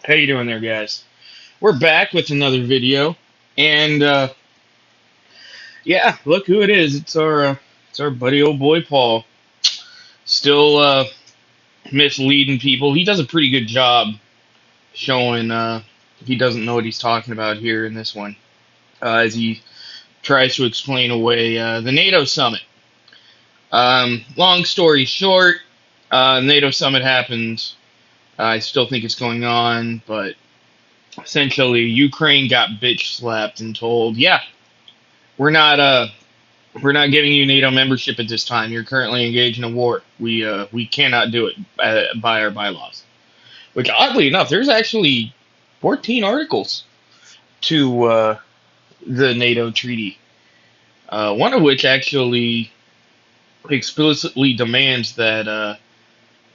How you doing there, guys? We're back with another video, and yeah, look who it is. It's our buddy old boy Paul. Still misleading people. He does a pretty good job showing he doesn't know what he's talking about here in this one, as he tries to explain away the NATO summit. Long story short, NATO summit happened. I still think it's going on, but essentially Ukraine got bitch slapped and told, yeah, we're not we're not giving you NATO membership at this time. You're currently engaged in a war. We cannot do it by our bylaws. Which oddly enough, there's actually 14 articles to the NATO treaty. One of which actually explicitly demands that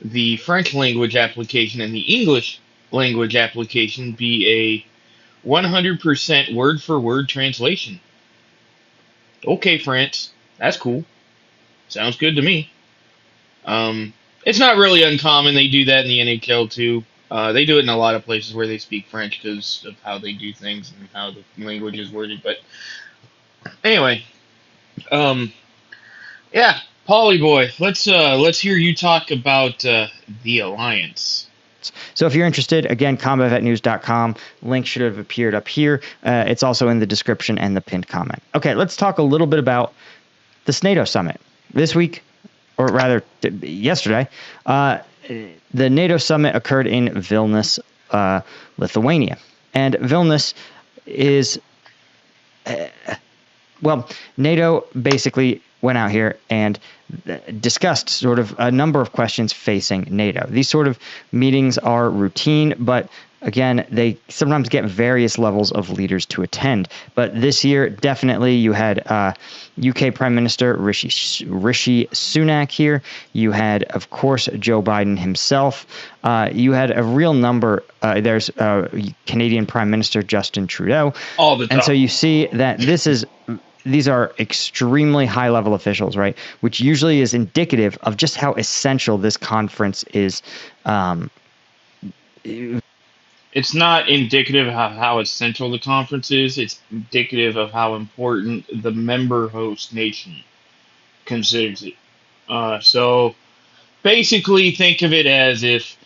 the French language application and the English language application be a 100% word for word translation. Okay, France, that's cool. Sounds good to me. It's not really uncommon. They do that in the NHL too. They do it in a lot of places where they speak French because of how they do things and how the language is worded. But anyway, um, yeah, Polly boy, let's hear you talk about the alliance. So if you're interested, again, combatvetnews.com. Link should have appeared up here. It's also in the description and the pinned comment. Okay, let's talk a little bit about this NATO summit. This week, or rather yesterday, the NATO summit occurred in Vilnius, Lithuania. And Vilnius is, NATO basically went out here and discussed sort of a number of questions facing NATO. These sort of meetings are routine, but again, they sometimes get various levels of leaders to attend. But this year, definitely, you had UK Prime Minister Rishi Sunak here. You had, of course, Joe Biden himself. You had a real number. There's Canadian Prime Minister Justin Trudeau. All the time. And so you see that these are extremely high-level officials, right? Which usually is indicative of just how essential this conference is. It's not indicative of how essential the conference is. It's indicative of how important the member host nation considers it. So basically, think of it as if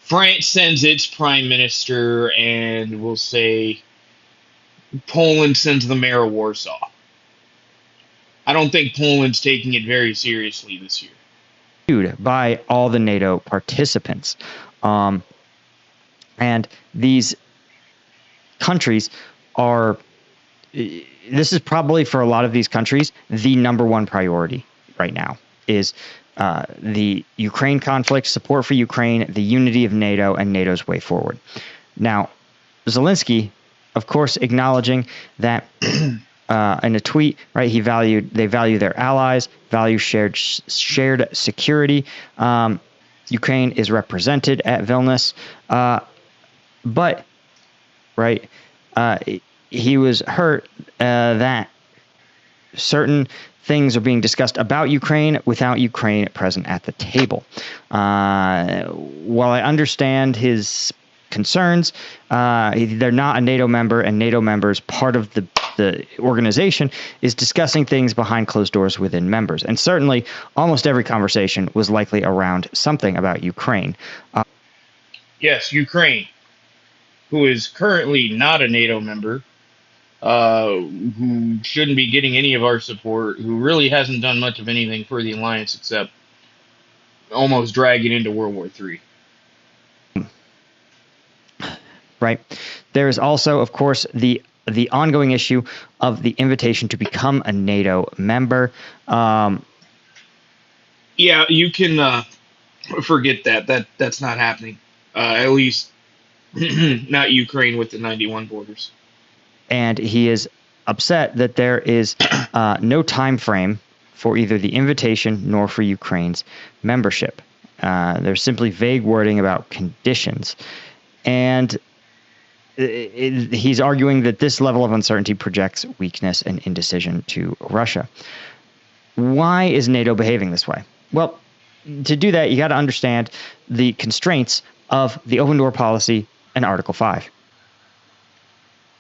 France sends its prime minister, and we'll say Poland sends the mayor of Warsaw. I don't think Poland's taking it very seriously this year. By all the NATO participants. And these countries are, this is probably for a lot of these countries, the number one priority right now is the Ukraine conflict, support for Ukraine, the unity of NATO, and NATO's way forward. Now, Zelensky, of course, acknowledging that in a tweet, right? They value their allies, value shared security. Ukraine is represented at Vilnius, but right, he was hurt that certain things are being discussed about Ukraine without Ukraine present at the table. While I understand his concerns, they're not a NATO member, and NATO members, part of the organization, is discussing things behind closed doors within members. And certainly, almost every conversation was likely around something about Ukraine. Yes, Ukraine, who is currently not a NATO member, who shouldn't be getting any of our support, who really hasn't done much of anything for the alliance except almost drag it into World War III. Right. There is also, of course, the ongoing issue of the invitation to become a NATO member. Yeah, you can forget that. That's not happening. At least not Ukraine with the 91 borders. And he is upset that there is no time frame for either the invitation nor for Ukraine's membership. There's simply vague wording about conditions. And he's arguing that this level of uncertainty projects weakness and indecision to Russia. Why is NATO behaving this way? Well, to do that, you got to understand the constraints of the open door policy and Article 5.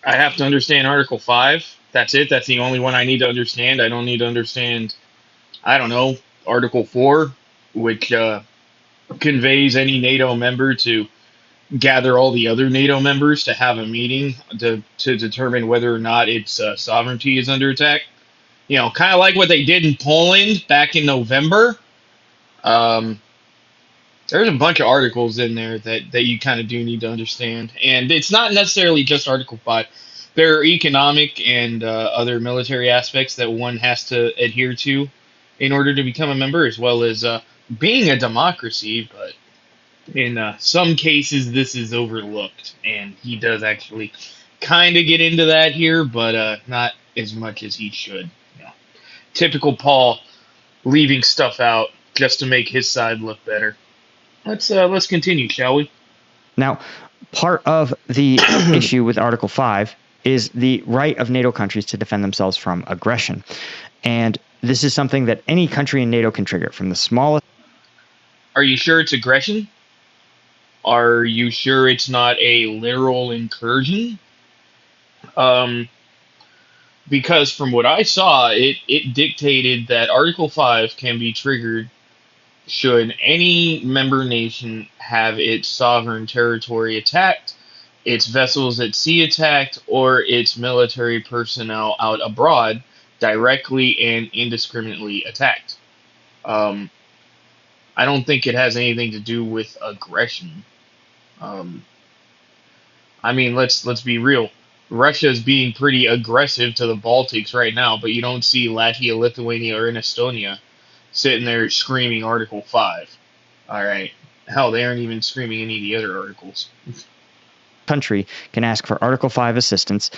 I have to understand Article 5. That's it. That's the only one I need to understand. I don't need to understand, I don't know, Article 4, which conveys any NATO member to gather all the other NATO members to have a meeting to determine whether or not its sovereignty is under attack. You know, kind of like what they did in Poland back in November. Um, there's a bunch of articles in there that you kind of do need to understand. And it's not necessarily just Article 5. There are economic and other military aspects that one has to adhere to in order to become a member, as well as being a democracy. But in some cases, this is overlooked. And he does actually kind of get into that here, but not as much as he should. You know, typical Paul leaving stuff out just to make his side look better. Let's continue, shall we? Now, part of the issue with Article 5 is the right of NATO countries to defend themselves from aggression. And this is something that any country in NATO can trigger, from the smallest. Are you sure it's aggression? Are you sure it's not a literal incursion? Because from what I saw, it dictated that Article 5 can be triggered should any member nation have its sovereign territory attacked, its vessels at sea attacked, or its military personnel out abroad directly and indiscriminately attacked. I don't think it has anything to do with aggression. I mean, let's be real. Russia is being pretty aggressive to the Baltics right now, but you don't see Latvia, Lithuania, or Estonia sitting there screaming Article 5. All right. Hell, they aren't even screaming any of the other articles. Country can ask for Article 5 assistance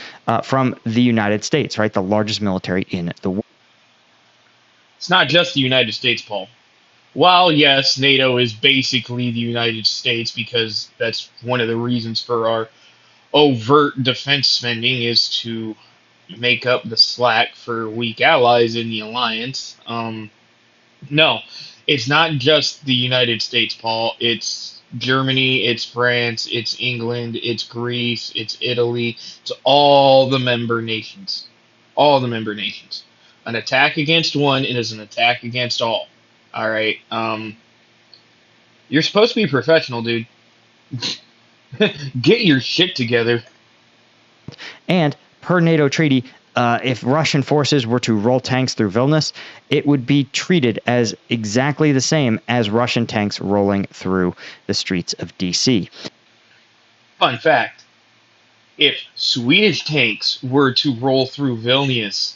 from the United States, right? The largest military in the world. It's not just the United States, Paul. While, yes, NATO is basically the United States because that's one of the reasons for our overt defense spending is to make up the slack for weak allies in the alliance. No, it's not just the United States, Paul. It's Germany, it's France, it's England, it's Greece, it's Italy. It's all the member nations. All the member nations. An attack against one is an attack against all. All right. You're supposed to be professional, dude. Get your shit together. And per NATO treaty, if Russian forces were to roll tanks through Vilnius, it would be treated as exactly the same as Russian tanks rolling through the streets of DC. Fun fact, if Swedish tanks were to roll through Vilnius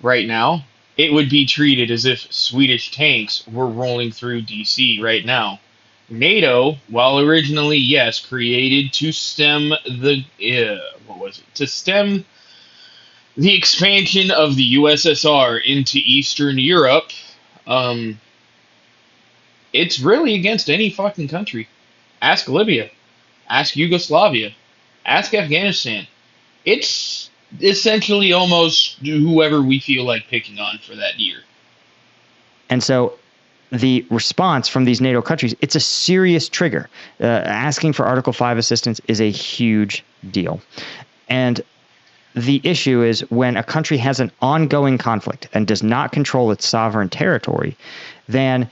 right now, it would be treated as if Swedish tanks were rolling through DC right now. NATO, while originally, yes, created to stem the to stem the expansion of the USSR into Eastern Europe, it's really against any fucking country. Ask Libya. Ask Yugoslavia. Ask Afghanistan. It's essentially almost whoever we feel like picking on for that year. And so the response from these NATO countries, it's a serious trigger. Asking for Article 5 assistance is a huge deal. And the issue is when a country has an ongoing conflict and does not control its sovereign territory, then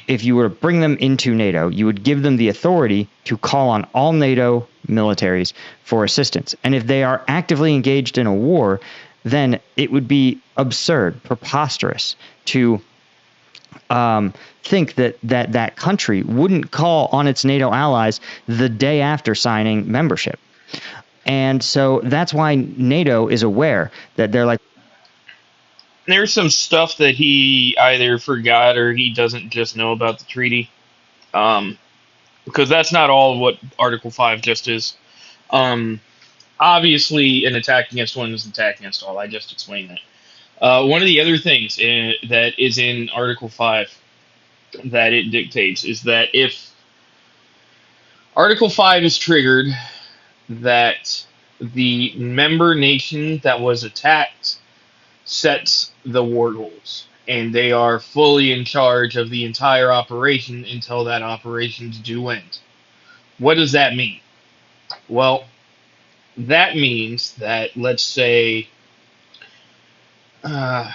if you were to bring them into NATO, you would give them the authority to call on all NATO militaries for assistance. And if they are actively engaged in a war, then it would be absurd, preposterous to think that country wouldn't call on its NATO allies the day after signing membership. And so that's why NATO is aware that they're like, there's some stuff that he either forgot or he doesn't just know about the treaty. Because that's not all what Article 5 just is. Obviously, an attack against one is an attack against all. I just explained that. One of the other things that is in Article 5 that it dictates is that if Article 5 is triggered, that the member nation that was attacked sets the war goals, and they are fully in charge of the entire operation until that operation's due end. What does that mean? Well, that means that, let's say, uh,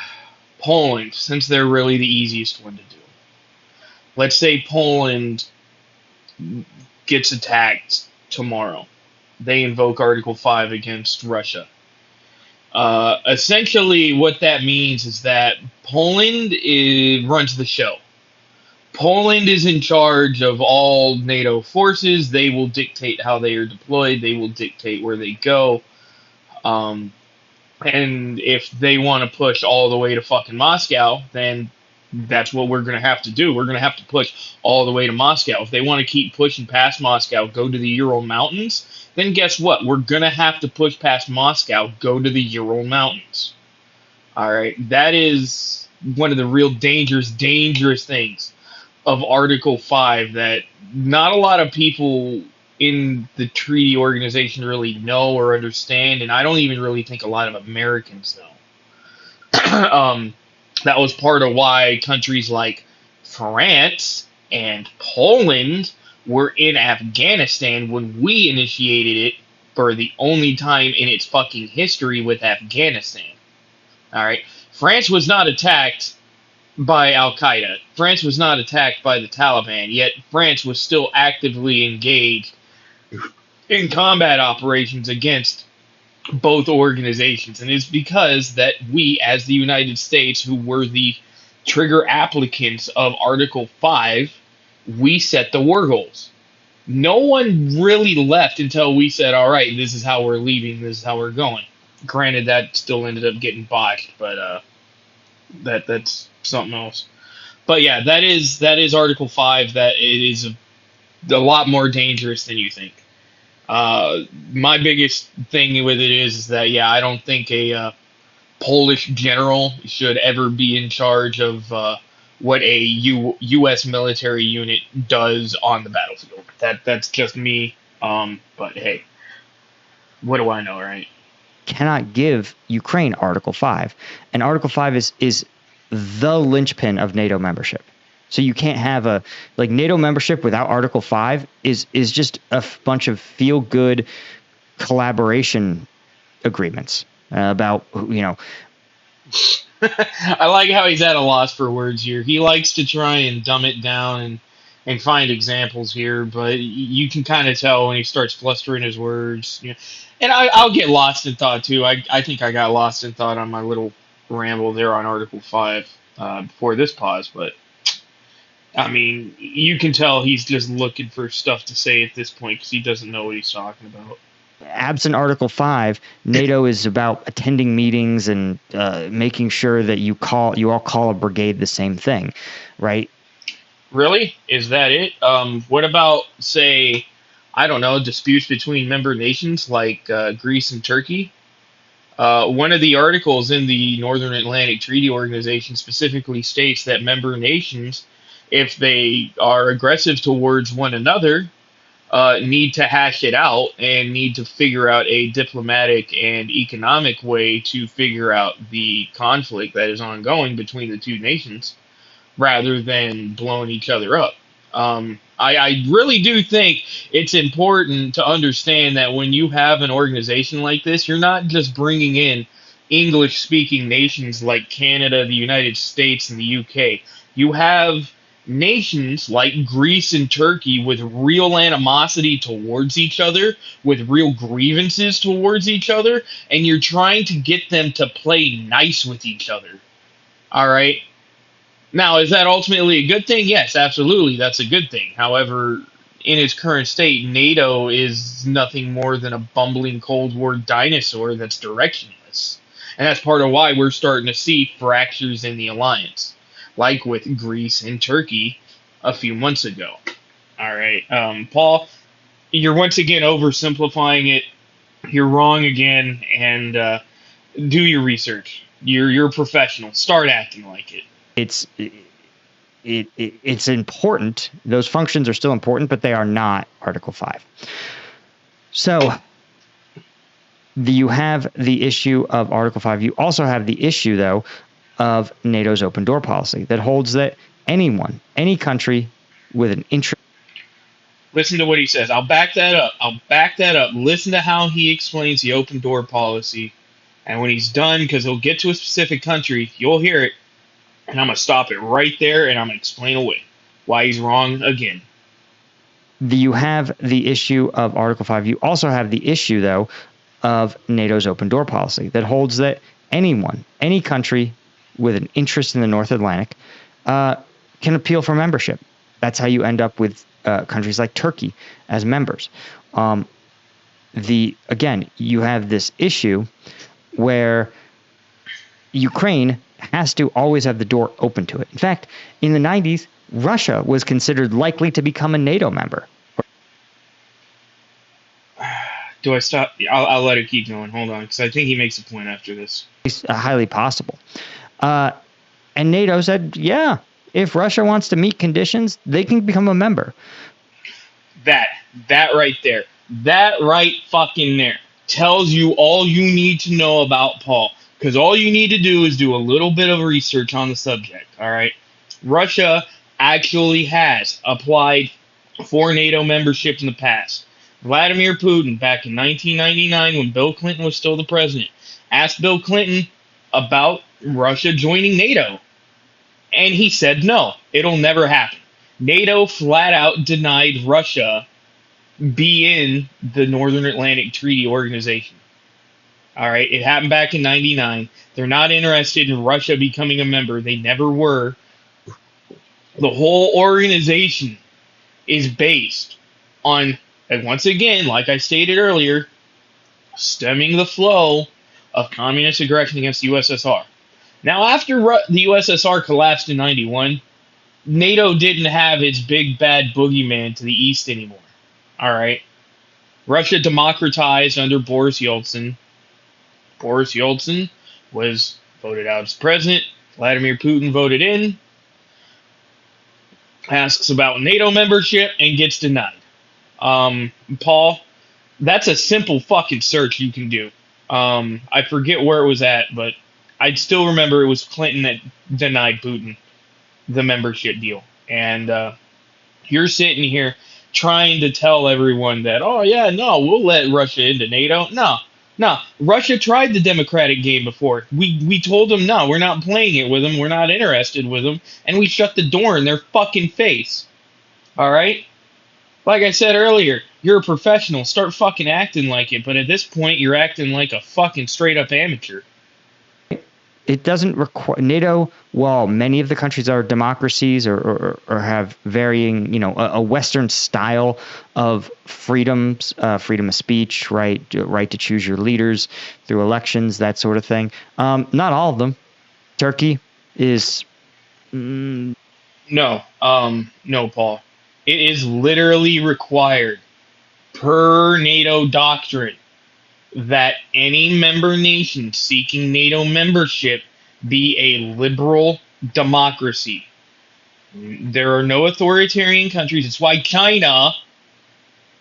Poland, since they're really the easiest one to do, let's say Poland gets attacked tomorrow. They invoke Article 5 against Russia. Essentially, what that means is that runs the show. Poland is in charge of all NATO forces. They will dictate how they are deployed. They will dictate where they go. Um, and if they want to push all the way to fucking Moscow, then that's what we're going to have to do. We're going to have to push all the way to Moscow. If they want to keep pushing past Moscow, go to the Ural Mountains, then guess what? We're going to have to push past Moscow, go to the Ural Mountains. All right. That is one of the real dangerous things of Article 5 that not a lot of people in the treaty organization really know or understand, and I don't even really think a lot of Americans know. That was part of why countries like France and Poland were in Afghanistan when we initiated it for the only time in its fucking history with Afghanistan. All right. France was not attacked by Al Qaeda. France was not attacked by the Taliban, yet France was still actively engaged in combat operations against both organizations. And it's because that we, as the United States, who were the trigger applicants of Article 5, we set the war goals. No one really left until we said, all right, this is how we're leaving, this is how we're going. Granted, that still ended up getting botched, but that's something else. But yeah, that is Article 5. That it is a lot more dangerous than you think. My biggest thing with it is that, yeah, I don't think a Polish general should ever be in charge of what a U.S. military unit does on the battlefield. That's just me. But hey, what do I know, right? Cannot give Ukraine Article 5. And Article 5 is the linchpin of NATO membership. So you can't have NATO membership without Article 5 is just a bunch of feel-good collaboration agreements about, I like how he's at a loss for words here. He likes to try and dumb it down and find examples here, but you can kind of tell when he starts flustering his words. And I'll get lost in thought too. I think I got lost in thought on my little ramble there on Article 5 before this pause, but I mean, you can tell he's just looking for stuff to say at this point because he doesn't know what he's talking about. Absent Article 5, NATO is about attending meetings and making sure that you all call a brigade the same thing, right? Really? Is that it? What about, say, I don't know, disputes between member nations like Greece and Turkey? One of the articles in the Northern Atlantic Treaty Organization specifically states that member nations, if they are aggressive towards one another, need to hash it out and need to figure out a diplomatic and economic way to figure out the conflict that is ongoing between the two nations rather than blowing each other up. I really do think it's important to understand that when you have an organization like this, you're not just bringing in English-speaking nations like Canada, the United States, and the UK. You have nations like Greece and Turkey with real animosity towards each other, with real grievances towards each other, and you're trying to get them to play nice with each other. All right? Now, is that ultimately a good thing? Yes, absolutely, that's a good thing. However, in its current state, NATO is nothing more than a bumbling Cold War dinosaur that's directionless. And that's part of why we're starting to see fractures in the alliance, like with Greece and Turkey a few months ago. All right, Paul, you're once again oversimplifying it. You're wrong again, and do your research. You're a professional. Start acting like it. It's important. Those functions are still important, but they are not Article 5. So you have the issue of Article 5. You also have the issue, though, of NATO's open door policy that holds that any country with an interest. Listen to what he says. I'll back that up. I'll back that up. Listen to how he explains the open door policy. And when he's done, because he'll get to a specific country, you'll hear it. And I'm going to stop it right there and I'm going to explain away why he's wrong again. You have the issue of Article 5. You also have the issue, though, of NATO's open door policy that holds that anyone, any country with an interest in the North Atlantic can appeal for membership. That's how you end up with countries like Turkey as members. Again, you have this issue where Ukraine has to always have the door open to it. In fact, in the 90s, Russia was considered likely to become a NATO member. Do I stop? I'll let it keep going. Hold on, because I think he makes a point after this. It's highly possible. And NATO said, yeah, if Russia wants to meet conditions, they can become a member. That right there. That right fucking there tells you all you need to know about Paul. Because all you need to do is do a little bit of research on the subject, all right? Russia actually has applied for NATO membership in the past. Vladimir Putin, back in 1999, when Bill Clinton was still the president, asked Bill Clinton about Russia joining NATO. And he said, no, it'll never happen. NATO flat out denied Russia be in the Northern Atlantic Treaty Organization. All right, it happened back in 99. They're not interested in Russia becoming a member. They never were. The whole organization is based on, and once again, like I stated earlier, stemming the flow of communist aggression against the USSR. Now, after the USSR collapsed in 91, NATO didn't have its big bad boogeyman to the east anymore. All right. Russia democratized under Boris Yeltsin. Boris Yeltsin was voted out as president. Vladimir Putin voted in. Asks about NATO membership and gets denied. Paul, that's a simple fucking search you can do. I forget where it was at, but I still remember it was Clinton that denied Putin the membership deal. And you're sitting here trying to tell everyone that, oh, yeah, no, we'll let Russia into NATO. No, Russia tried the democratic game before. We told them, no, we're not playing it with them. We're not interested with them. And we shut the door in their fucking face. All right? Like I said earlier, you're a professional. Start fucking acting like it. But at this point, you're acting like a fucking straight-up amateur. It doesn't require NATO. While many of the countries are democracies or have varying, a Western style of freedoms, freedom of speech, right to choose your leaders through elections, that sort of thing. Not all of them. Turkey is no, Paul. It is literally required per NATO doctrine that any member nation seeking NATO membership be a liberal democracy. There are no authoritarian countries. It's why China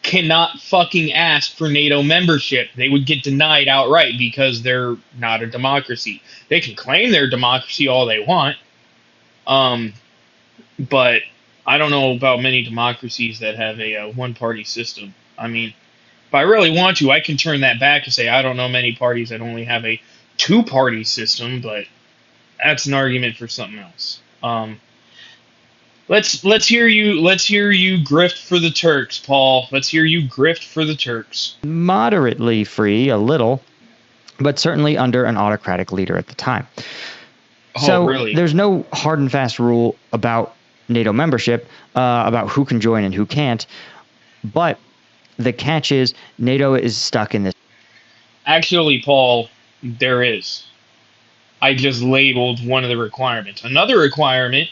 cannot fucking ask for NATO membership. They would get denied outright because they're not a democracy. They can claim they're a democracy all they want. But I don't know about many democracies that have a one-party system. I mean, if I really want to, I can turn that back and say I don't know many parties that only have a two-party system, but that's an argument for something else. Let's hear you grift for the Turks, Paul. Let's hear you grift for the Turks. Moderately free, a little, but certainly under an autocratic leader at the time. So really? There's no hard and fast rule about NATO membership, about who can join and who can't, but the catch is NATO is stuck in this. Actually, Paul, there is. I just labeled one of the requirements. Another requirement,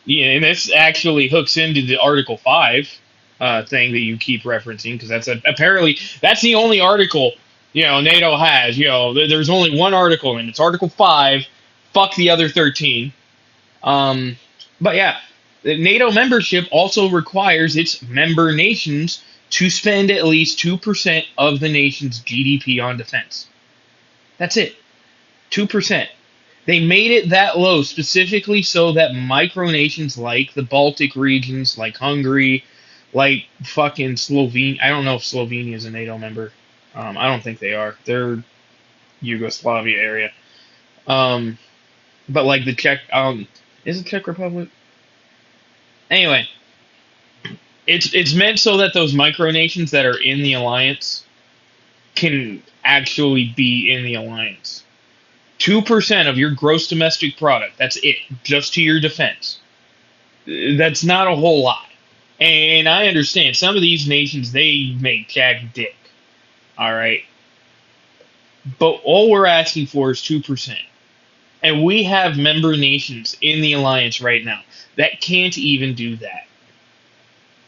and this actually hooks into the Article 5 thing that you keep referencing, because apparently that's the only article NATO has. There's only one article, and it's Article 5. Fuck the other 13. But yeah, the NATO membership also requires its member nations to spend at least 2% of the nation's GDP on defense. That's it. 2%. They made it that low specifically so that micronations like the Baltic regions, like Hungary, like fucking Slovenia. I don't know if Slovenia is a NATO member. I don't think they are. They're Yugoslavia area. Um, but like the Czech, is it Czech Republic? Anyway, it's meant so that those micronations that are in the alliance can actually be in the alliance. 2% of your gross domestic product. That's it, just to your defense. That's not a whole lot. And I understand some of these nations they make jack dick. All right, but all we're asking for is 2%. And we have member nations in the alliance right now that can't even do that.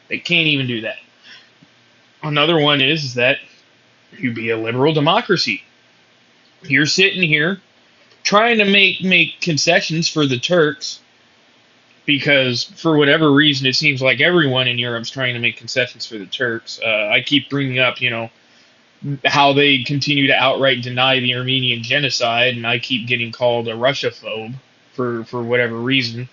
They can't even do that. Another one is that you be a liberal democracy. You're sitting here trying to make concessions for the Turks because for whatever reason it seems like everyone in Europe's trying to make concessions for the Turks. I keep bringing up, how they continue to outright deny the Armenian genocide, and I keep getting called a Russophobe for whatever reason.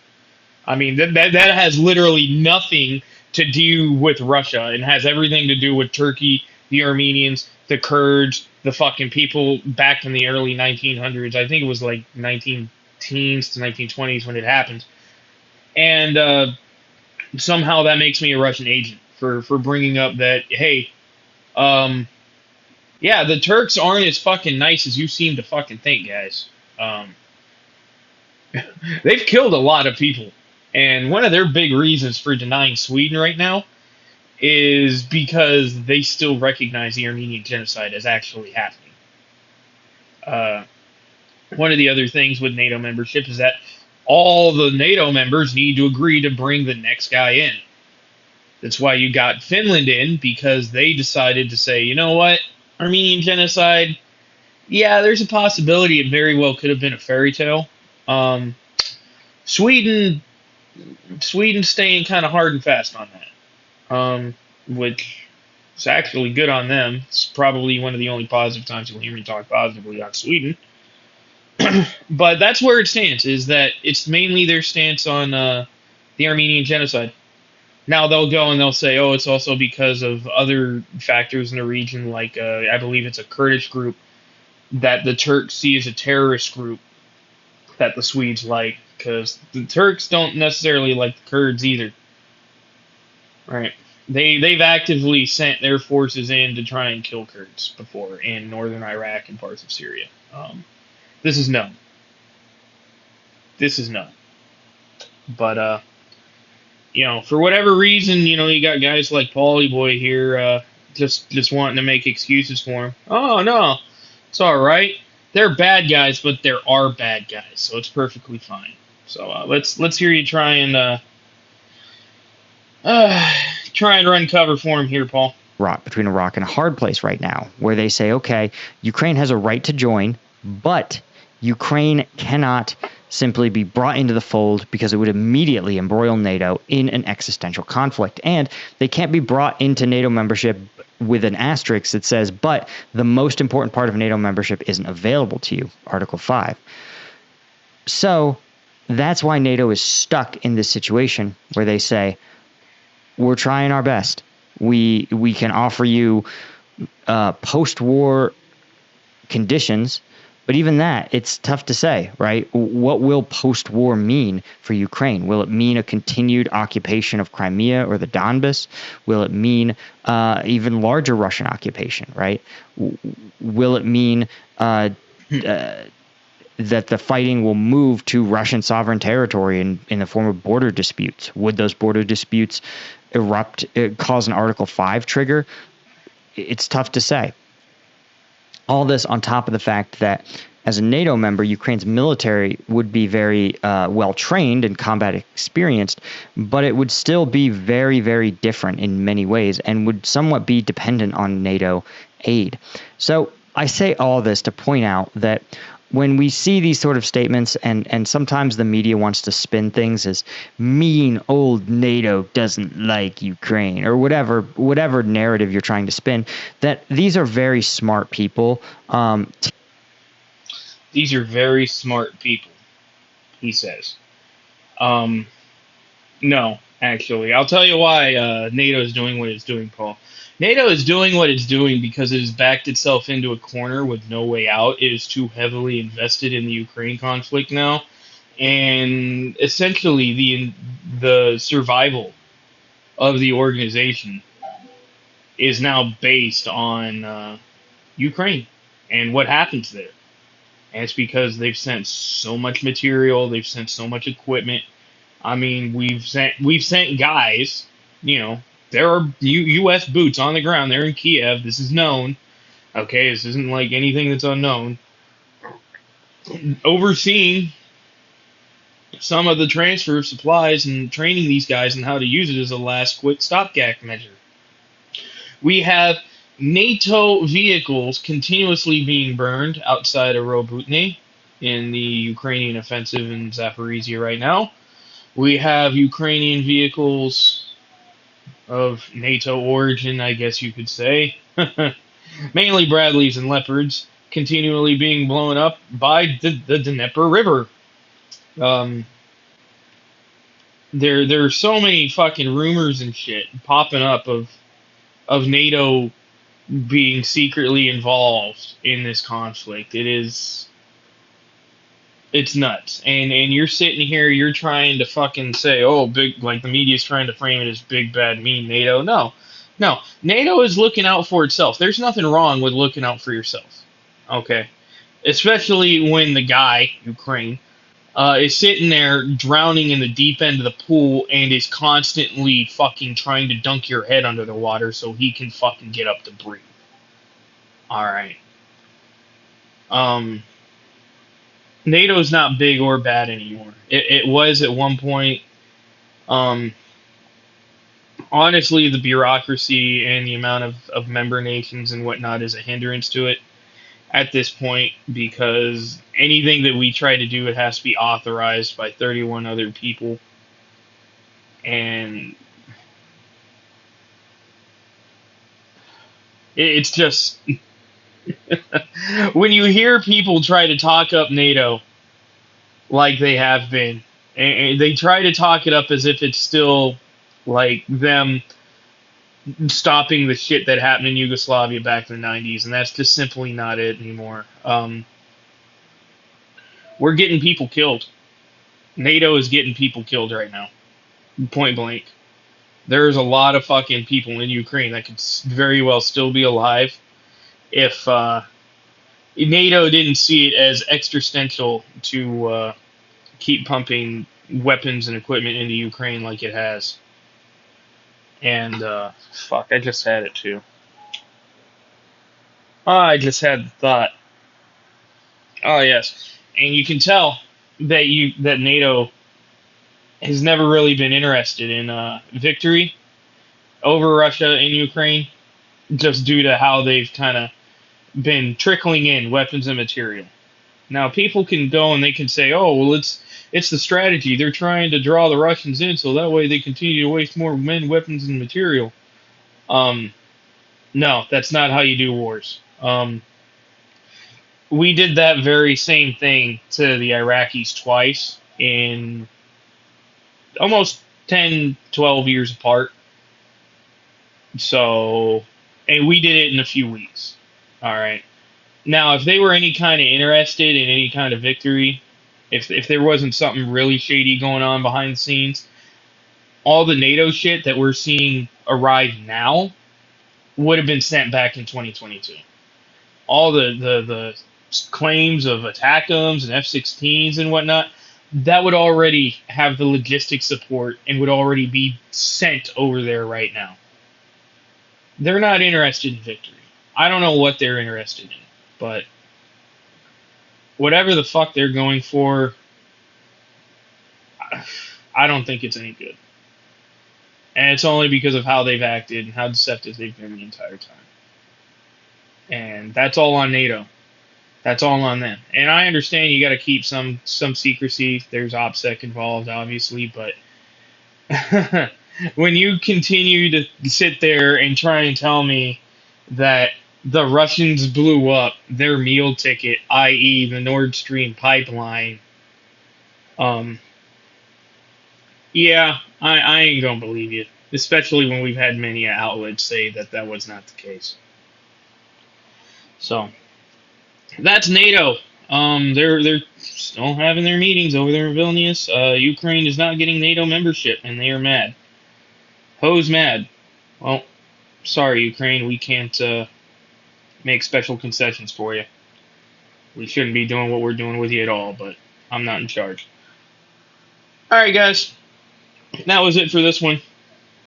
I mean, that has literally nothing to do with Russia and has everything to do with Turkey, the Armenians, the Kurds, the fucking people back in the early 1900s. I think it was like 19 teens to 1920s when it happened. And somehow that makes me a Russian agent for bringing up that, hey, yeah, the Turks aren't as fucking nice as you seem to fucking think, guys. Um, they've killed a lot of people. And one of their big reasons for denying Sweden right now is because they still recognize the Armenian genocide as actually happening. Uh, One of the other things with NATO membership is that all the NATO members need to agree to bring the next guy in. That's why you got Finland in, because they decided to say, you know what, Armenian genocide, yeah, there's a possibility it very well could have been a fairy tale. Um, Sweden, Sweden's staying kind of hard and fast on that, which is actually good on them. It's probably one of the only positive times you'll hear me talk positively on Sweden. But that's where it stands, is that it's mainly their stance on the Armenian genocide. Now they'll go and they'll say, oh, it's also because of other factors in the region, like I believe it's a Kurdish group that the Turks see as a terrorist group that the Swedes like, because the Turks don't necessarily like the Kurds either. Right? They've actively sent their forces in to try and kill Kurds before in northern Iraq and parts of Syria. This is known. This is known. But for whatever reason, you got guys like Paulie Boy here, just wanting to make excuses for him. Oh no, it's all right. They're bad guys, but there are bad guys, so it's perfectly fine. So let's hear you try and run cover for him here, Paul. Between a rock and a hard place right now, where they say, okay, Ukraine has a right to join, but Ukraine cannot simply be brought into the fold because it would immediately embroil NATO in an existential conflict. And they can't be brought into NATO membership with an asterisk that says, but the most important part of NATO membership isn't available to you, Article 5. So that's why NATO is stuck in this situation where they say, we're trying our best. We can offer you post-war conditions, but even that, it's tough to say, right? What will post-war mean for Ukraine? Will it mean a continued occupation of Crimea or the Donbas? Will it mean even larger Russian occupation, right? Will it mean that the fighting will move to Russian sovereign territory in the form of border disputes? Would those border disputes cause an Article 5 trigger? It's tough to say. All this on top of the fact that as a NATO member, Ukraine's military would be very well trained and combat experienced, but it would still be very, very different in many ways and would somewhat be dependent on NATO aid. So I say all this to point out that when we see these sort of statements, and sometimes the media wants to spin things as mean old NATO doesn't like Ukraine or whatever narrative you're trying to spin, that these are very smart people. These are very smart people, he says. No, Actually, I'll tell you why NATO is doing what it's doing, Paul. NATO is doing what it's doing because it has backed itself into a corner with no way out. It is too heavily invested in the Ukraine conflict now, and essentially the survival of the organization is now based on Ukraine and what happens there. And it's because they've sent so much material, they've sent so much equipment. I mean, we've sent guys. You know, there are U.S. boots on the ground. They're in Kiev. This is known. Okay, this isn't like anything that's unknown. Overseeing some of the transfer of supplies and training these guys on how to use it as a last quick stopgap measure. We have NATO vehicles continuously being burned outside of Robotny in the Ukrainian offensive in Zaporizhia right now. We have Ukrainian vehicles of NATO origin, I guess you could say, mainly Bradleys and Leopards, continually being blown up by the Dnieper River. Um, there are so many fucking rumors and shit popping up of NATO being secretly involved in this conflict. It's nuts. And you're sitting here, you're trying to fucking say, oh, big, like the media's trying to frame it as big, bad, mean NATO. No. No. NATO is looking out for itself. There's nothing wrong with looking out for yourself. Okay. Especially when the guy, Ukraine, is sitting there drowning in the deep end of the pool and is constantly fucking trying to dunk your head under the water so he can fucking get up to breathe. Alright. NATO's not big or bad anymore. It was at one point. Honestly, the bureaucracy and the amount of member nations and whatnot is a hindrance to it at this point, because anything that we try to do, it has to be authorized by 31 other people. And it's just... when you hear people try to talk up NATO like they have been, and they try to talk it up as if it's still like them stopping the shit that happened in Yugoslavia back in the 90s, and that's just simply not it anymore. We're getting people killed. NATO is getting people killed right now, point blank. There's a lot of fucking people in Ukraine that could very well still be alive if NATO didn't see it as existential to keep pumping weapons and equipment into Ukraine like it has. And, fuck, I just had it too. I just had the thought. Oh, yes. And you can tell that NATO has never really been interested in victory over Russia and Ukraine, just due to how they've kind of been trickling in weapons and material. Now, people can go and they can say, oh, well, it's the strategy. They're trying to draw the Russians in so that way they continue to waste more men, weapons, and material. No, that's not how you do wars. We did that very same thing to the Iraqis twice in almost 10, 12 years apart. So, and we did it in a few weeks. All right. Now, if they were any kind of interested in any kind of victory, if there wasn't something really shady going on behind the scenes, all the NATO shit that we're seeing arrive now would have been sent back in 2022. All the claims of ATACMs and F-16s and whatnot, that would already have the logistic support and would already be sent over there right now. They're not interested in victory. I don't know what they're interested in, but whatever the fuck they're going for, I don't think it's any good. And it's only because of how they've acted and how deceptive they've been the entire time. And that's all on NATO. That's all on them. And I understand you got to keep some secrecy. There's OPSEC involved, obviously, but when you continue to sit there and try and tell me that the Russians blew up their meal ticket, i.e. the Nord Stream pipeline, yeah, I ain't gonna believe you, especially when we've had many outlets say that that was not the case. So that's NATO. They're still having their meetings over there in Vilnius. Ukraine is not getting NATO membership, and they are mad. Who's mad? Well, sorry, Ukraine, we can't make special concessions for you. We shouldn't be doing what we're doing with you at all, but I'm not in charge. All right, guys, that was it for this one.